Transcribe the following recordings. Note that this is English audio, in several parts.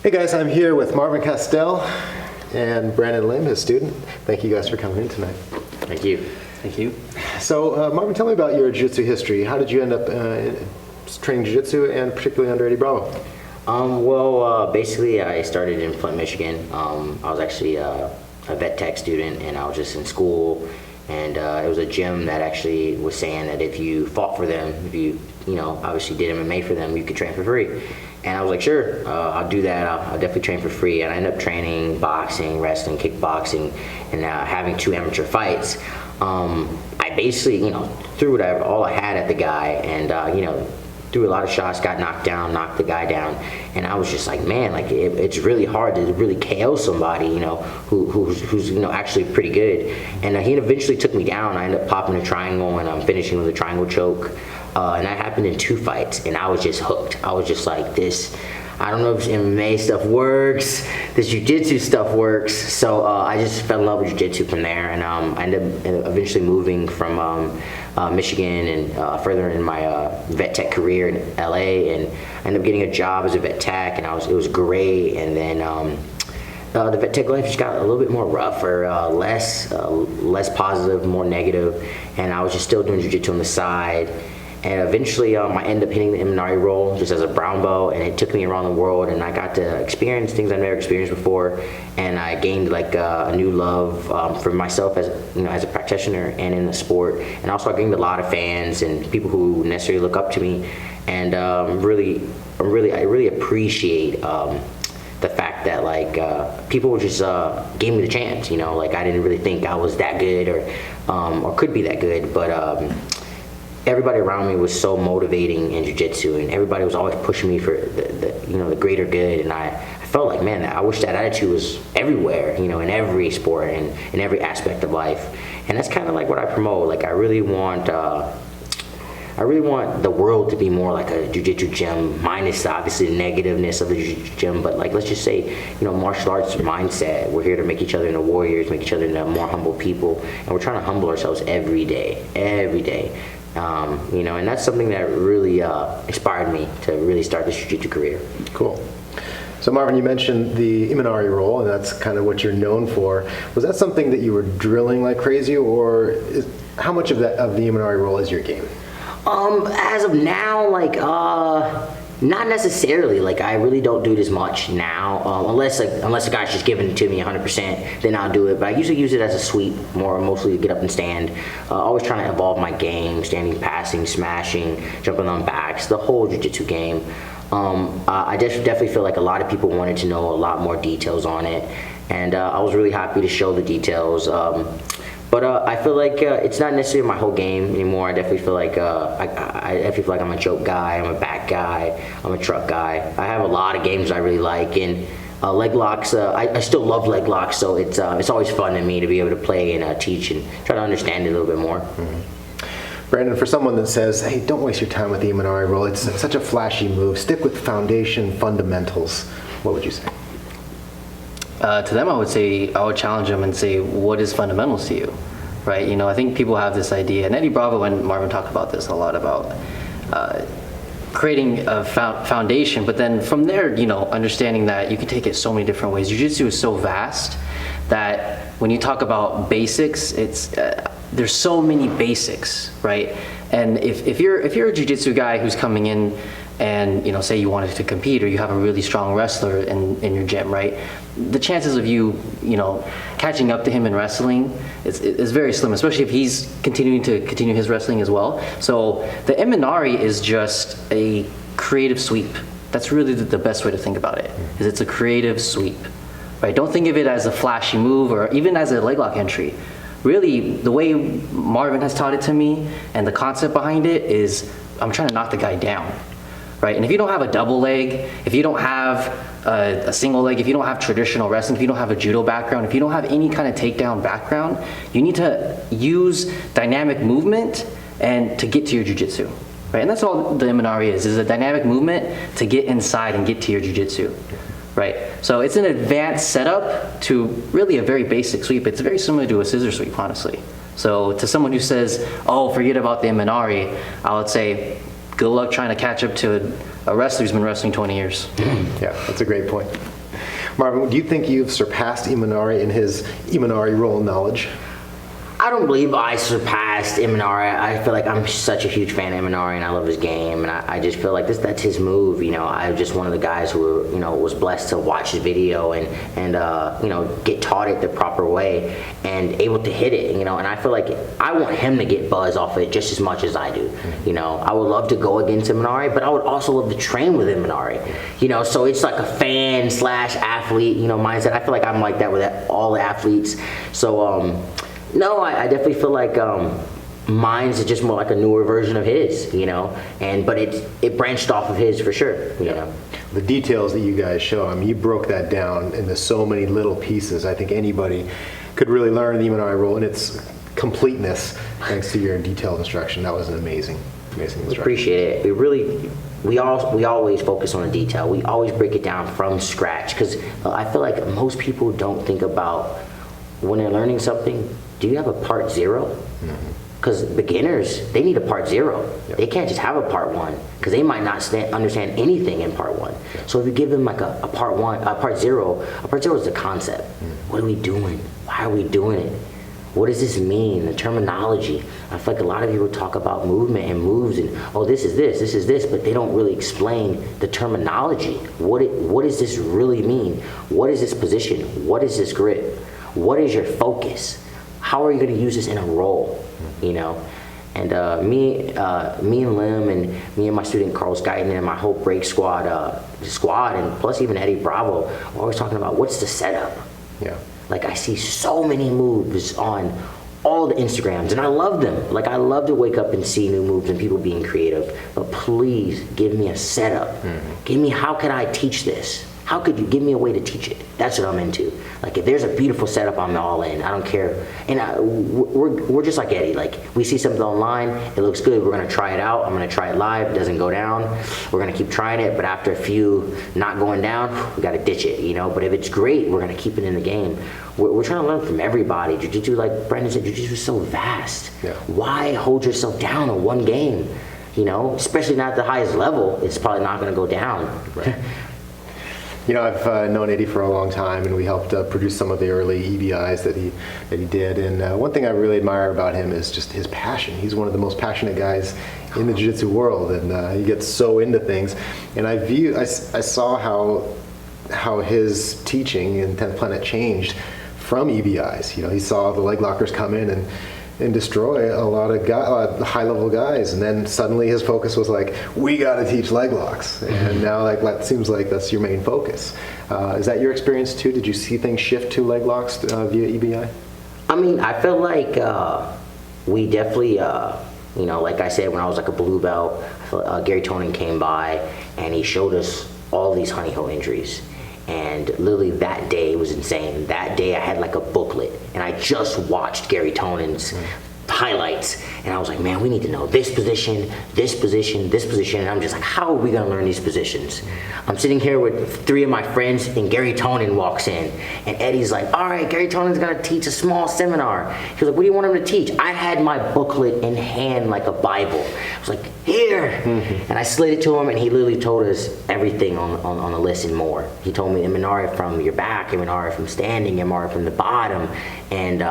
Hey guys, I'm here with Marvin Castelle and Brandon Lim, his student. Thank you guys for coming in tonight. Thank you. Thank you. So Marvin, tell me about your jiu-jitsu history. How did you end up training jiu-jitsu, and particularly under Eddie Bravo? Basically I started in Flint, Michigan. I was actually a vet tech student, and I was just in school, and it was a gym that actually was saying that if you fought for them, if you obviously did MMA for them, you could train for free. And I was like, sure, I'll do that. I'll definitely train for free. And I ended up training boxing, wrestling, kickboxing, and having 2 amateur fights. I basically, threw all I had at the guy, and threw a lot of shots, got knocked down, knocked the guy down, and I was just like, man, like it's really hard to really KO somebody, who's actually pretty good. And he eventually took me down. I ended up popping a triangle, and I'm finishing with a triangle choke. And that happened in 2 fights, and I was just hooked. I was just like, this, I don't know if MMA stuff works, this jiu-jitsu stuff works. So I just fell in love with jiu-jitsu from there, and I ended up eventually moving from Michigan and further in my vet tech career in LA, and I ended up getting a job as a vet tech, and it was great. And then the vet tech life just got a little bit more rough, or less positive, more negative, and I was just still doing jiu-jitsu on the side. And eventually I ended up hitting the Imanari role just as a brown belt, and it took me around the world, and I got to experience things I've never experienced before, and I gained like a new love for myself as as a practitioner and in the sport. And also I gained a lot of fans and people who necessarily look up to me, and I really appreciate the fact that people just gave me the chance. Like I didn't really think I was that good or could be that good, but everybody around me was so motivating in jiu-jitsu, and everybody was always pushing me for the greater good. And I felt like, man, I wish that attitude was everywhere, in every sport and in every aspect of life. And that's kind of like what I promote. Like I really want the world to be more like a jiu-jitsu gym, minus obviously the negativeness of the jiu-jitsu gym, but like let's just say, martial arts mindset. We're here to make each other into warriors, make each other into more humble people, and we're trying to humble ourselves every day. And that's something that really inspired me to really start this jiu-jitsu career. Cool. So Marvin, you mentioned the Imanari roll, and that's kind of what you're known for. Was that something that you were drilling like crazy, or how much of the Imanari roll is your game? As of now, not necessarily. Like I really don't do it as much now, unless the guy's just giving it to me 100%, then I'll do it. But I usually use it as a sweep, mostly to get up and stand. Always trying to evolve my game, standing, passing, smashing, jumping on backs, the whole jiu-jitsu game. I definitely feel like a lot of people wanted to know a lot more details on it, and I was really happy to show the details. But I feel like it's not necessarily my whole game anymore. I definitely feel like I definitely feel like I'm a choke guy, I'm a back guy, I'm a truck guy. I have a lot of games I really like, and leg locks. I still love leg locks, so it's always fun to me to be able to play and teach and try to understand it a little bit more. Mm-hmm. Brandon, for someone that says, "Hey, don't waste your time with the Imanari roll. It's such a flashy move. Stick with foundation fundamentals," what would you say? To them, I would challenge them and say, what is fundamentals to you, right? I think people have this idea, and Eddie Bravo and Marvin talk about this a lot, about creating a foundation, but then from there, understanding that you can take it so many different ways. Jiu-jitsu is so vast that when you talk about basics, there's so many basics, right? And if you're a jiu-jitsu guy who's coming in and say you wanted to compete, or you have a really strong wrestler in your gym, right? The chances of you catching up to him in wrestling is very slim, especially if he's continuing his wrestling as well. So the Imanari is just a creative sweep. That's really the best way to think about it. Is it's a creative sweep, right? Don't think of it as a flashy move or even as a leg lock entry. Really, the way Marvin has taught it to me and the concept behind it is I'm trying to knock the guy down. Right? And if you don't have a double leg, if you don't have a single leg, if you don't have traditional wrestling, if you don't have a judo background, if you don't have any kind of takedown background, you need to use dynamic movement and to get to your jiu-jitsu. Right? And that's all the Imanari is a dynamic movement to get inside and get to your jiu-jitsu. Right? So it's an advanced setup to really a very basic sweep. It's very similar to a scissor sweep, honestly. So to someone who says, oh, forget about the Imanari, I would say, good luck trying to catch up to a wrestler who's been wrestling 20 years. Yeah, that's a great point. Marvin, do you think you've surpassed Imanari in his Imanari roll knowledge? I don't believe I surpassed Imanari. I feel like I'm such a huge fan of Imanari, and I love his game, and I just feel like that's his move. I'm just one of the guys who was blessed to watch his video and get taught it the proper way and able to hit it. And I feel like I want him to get buzz off of it just as much as I do. I would love to go against Imanari, but I would also love to train with Imanari. So it's like a fan / athlete mindset. I feel like I'm like that with all the athletes. So no, I definitely feel like mine's just more like a newer version of his, but it branched off of his for sure, The details that you guys show, you broke that down into so many little pieces. I think anybody could really learn the Imanari roll in its completeness thanks to your detailed instruction. That was an amazing instruction. Appreciate it. We always focus on the detail. We always break it down from scratch because I feel like most people don't think about when they're learning something. Do you have a part 0? Because beginners, they need a part 0. Yep. They can't just have a part 1 because they might not understand anything in part 1. Yep. So if you give them like a part 1, a part 0 is the concept. What are we doing? Why are we doing it? What does this mean? The terminology. I feel like a lot of people talk about movement and moves and, this is this, but they don't really explain the terminology. What does this really mean? What is this position? What is this grip? What is your focus? How are you going to use this in a roll? And me and Lim and me and my student Carlos Guyton and my whole break squad, and plus even Eddie Bravo, are always talking about what's the setup. Yeah. Like I see so many moves on all the Instagrams, and I love them. Like I love to wake up and see new moves and people being creative. But please give me a setup. Give me how can I teach this? How could you give me a way to teach it? That's what I'm into. Like if there's a beautiful setup, I'm all in. I don't care. And we're just like Eddie. Like we see something online, it looks good. We're gonna try it out. I'm gonna try it live. It doesn't go down. We're gonna keep trying it. But after a few not going down, we gotta ditch it. But if it's great, we're gonna keep it in the game. We're trying to learn from everybody. Jiu-jitsu, like Brendan said, jiu-jitsu is so vast. Yeah. Why hold yourself down on one game? Especially not at the highest level. It's probably not gonna go down. Right. I've known Eddie for a long time, and we helped produce some of the early EBIs that he did. And one thing I really admire about him is just his passion. He's one of the most passionate guys in the jiu-jitsu world, and he gets so into things. And I saw how his teaching in 10th Planet changed from EBIs. He saw the leg lockers come in and destroy a lot of high-level guys, and then suddenly his focus was like, we got to teach leg locks, and now that seems like that's your main focus. Is that your experience too? Did you see things shift to leg locks via EBI? I feel like we definitely, like I said, when I was like a blue belt, Gary Tonin came by and he showed us all these honey hole injuries. And literally that day was insane. That day I had like a booklet and I just watched Gary Tonin's highlights, and I was like, man, we need to know this position, this position, this position. And I'm just like, how are we gonna learn these positions? I'm sitting here with 3 of my friends, and Gary Tonin walks in, and Eddie's like, all right, Gary Tonin's gonna teach a small seminar. He was like, what do you want him to teach? I had my booklet in hand like a Bible. I was like, here. And I slid it to him, and he literally told us everything on the list and more. He told me Imanari from your back, Imanari from standing, Imanari from the bottom, and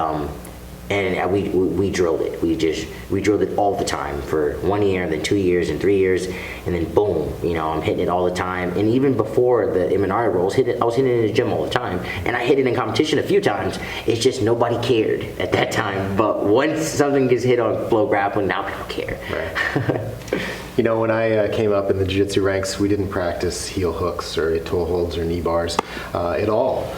we drilled it. We drilled it all the time for 1 year, and then 2 years, and 3 years, and then boom, I'm hitting it all the time. And even before the Imanari rolls, I was hitting it in the gym all the time, and I hit it in competition a few times. It's just nobody cared at that time. But once something gets hit on flow grappling, now people care. Right. When I came up in the jiu-jitsu ranks, we didn't practice heel hooks or toe holds or knee bars at all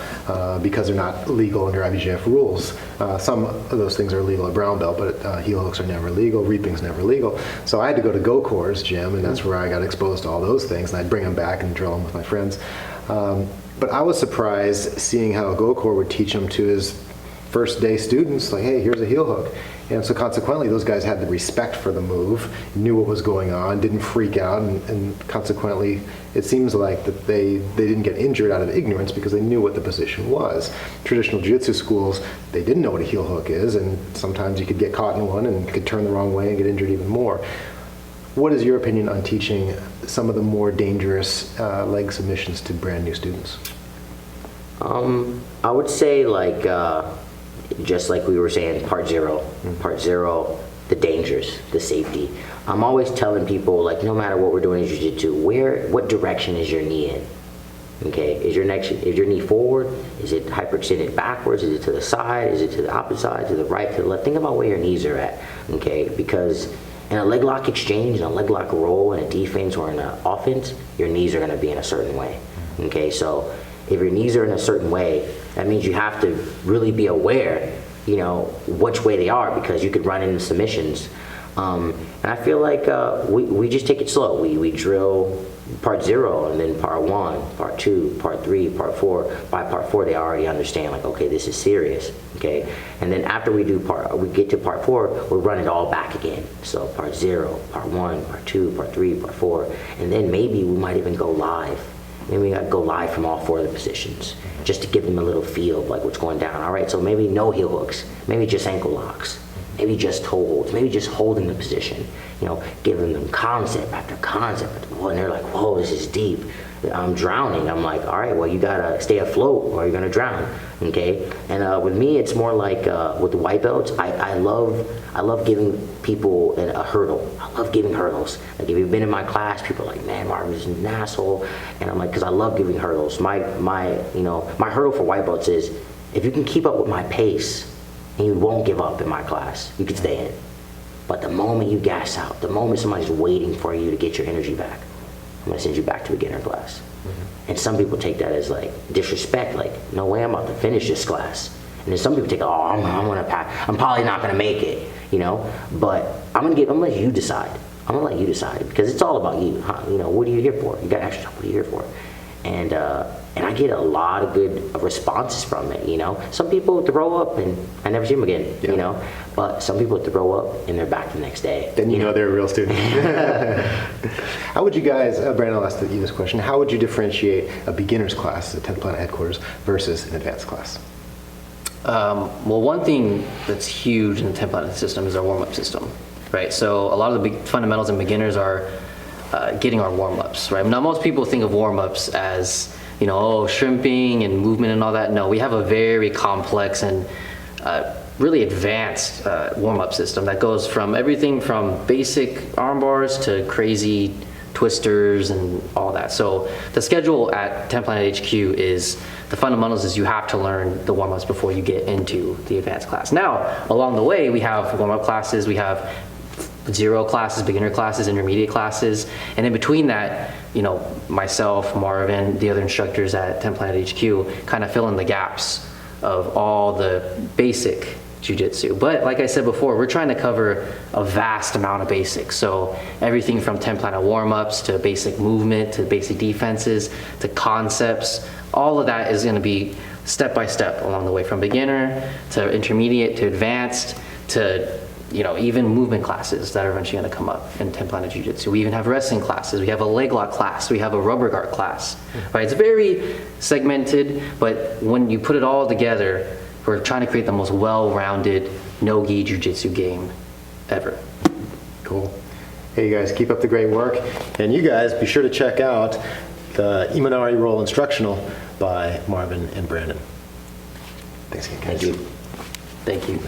because they're not legal under IBJJF rules. Some of those things are legal at brown belt, but heel hooks are never legal, reaping's never legal. So I had to go to Gokor's gym, and that's where I got exposed to all those things, and I'd bring them back and drill them with my friends. But I was surprised seeing how Gokor would teach them to his first day students, like, hey, here's a heel hook. And so consequently, those guys had the respect for the move, knew what was going on, didn't freak out, and consequently, it seems like that they didn't get injured out of ignorance because they knew what the position was. Traditional jiu-jitsu schools, they didn't know what a heel hook is, and sometimes you could get caught in one and could turn the wrong way and get injured even more. What is your opinion on teaching some of the more dangerous leg submissions to brand new students? I would say like, just like we were saying, part zero, the dangers, the safety. I'm always telling people, like, no matter what we're doing in jiu-jitsu, what direction is your knee in? Okay, is your knee forward? Is it hyperextended backwards? Is it to the side? Is it to the opposite side, to the right, to the left? Think about where your knees are at, okay? Because in a leg lock exchange, in a leg lock roll, in a defense or in an offense, your knees are gonna be in a certain way, okay? So if your knees are in a certain way, that means you have to really be aware, you know, which way they are, because you could run into submissions. And I feel like we just take it slow. We drill part 0, and then part 1, part 2, part 3, part 4. By part 4, they already understand, like, okay, this is serious, okay? And then after we get to part 4, we run it all back again. So part 0, part 1, part 2, part 3, part 4, and then maybe we might even go live. Maybe we gotta go live from all 4 of the positions, just to give them a little feel of like what's going down. All right, so maybe no heel hooks, maybe just ankle locks, maybe just toe holds, maybe just holding the position, you know, giving them concept after concept. And they're like, whoa, this is deep. I'm drowning. I'm like, all right, well, you gotta stay afloat or you're gonna drown, okay? And with me, it's more like with the white belts, I love giving people a hurdle. I love giving hurdles. Like if you've been in my class, people are like, man, Marvin's an asshole. And I'm like, because I love giving hurdles. My hurdle for white belts is, if you can keep up with my pace and you won't give up in my class, you can stay in. But the moment you gas out, the moment somebody's waiting for you to get your energy back, I'm gonna send you back to beginner class. And some people take that as like disrespect, like, no way, I'm about to finish this class. And then some people take, oh, I'm probably not gonna make it, you know? But I'm gonna let you decide. I'm gonna let you decide, because it's all about you, huh? You know, what are you here for? You got extra stuff, what are you here for? And I get a lot of good responses from it, you know? Some people throw up and I never see them again, you know? But some people throw up and they're back the next day. Then you know they're a real student. How would you guys, Brandon, I'll ask you this question, how would you differentiate a beginner's class at 10th Planet Headquarters versus an advanced class? Well, one thing that's huge in the 10th Planet system is our warm-up system, right? So a lot of the big fundamentals in beginners are getting our warm-ups, right? Now, most people think of warm-ups as, you know, oh, shrimping and movement and all that. No, we have a very complex and really advanced warm-up system that goes from everything from basic arm bars to crazy twisters and all that. So the schedule at 10 Planet HQ is, the fundamentals is you have to learn the warm-ups before you get into the advanced class. Now, along the way, we have warm-up classes, we have 0 classes, beginner classes, intermediate classes, and in between that, you know, myself, Marvin, the other instructors at 10 Planet HQ kind of fill in the gaps of all the basic jiu-jitsu. But like I said before, we're trying to cover a vast amount of basics. So everything from 10 Planet warm-ups to basic movement to basic defenses to concepts, all of that is going to be step by step along the way, from beginner to intermediate to advanced to, you know, even movement classes that are eventually going to come up in 10 Planet Jiu-Jitsu. We even have wrestling classes. We have a leg lock class. We have a rubber guard class. Right? It's very segmented, but when you put it all together, we're trying to create the most well-rounded no-gi jiu-jitsu game ever. Cool. Hey, you guys, keep up the great work. And you guys, be sure to check out the Imanari Roll Instructional by Marvin and Brandon. Thanks again, guys. Thank you. Thank you.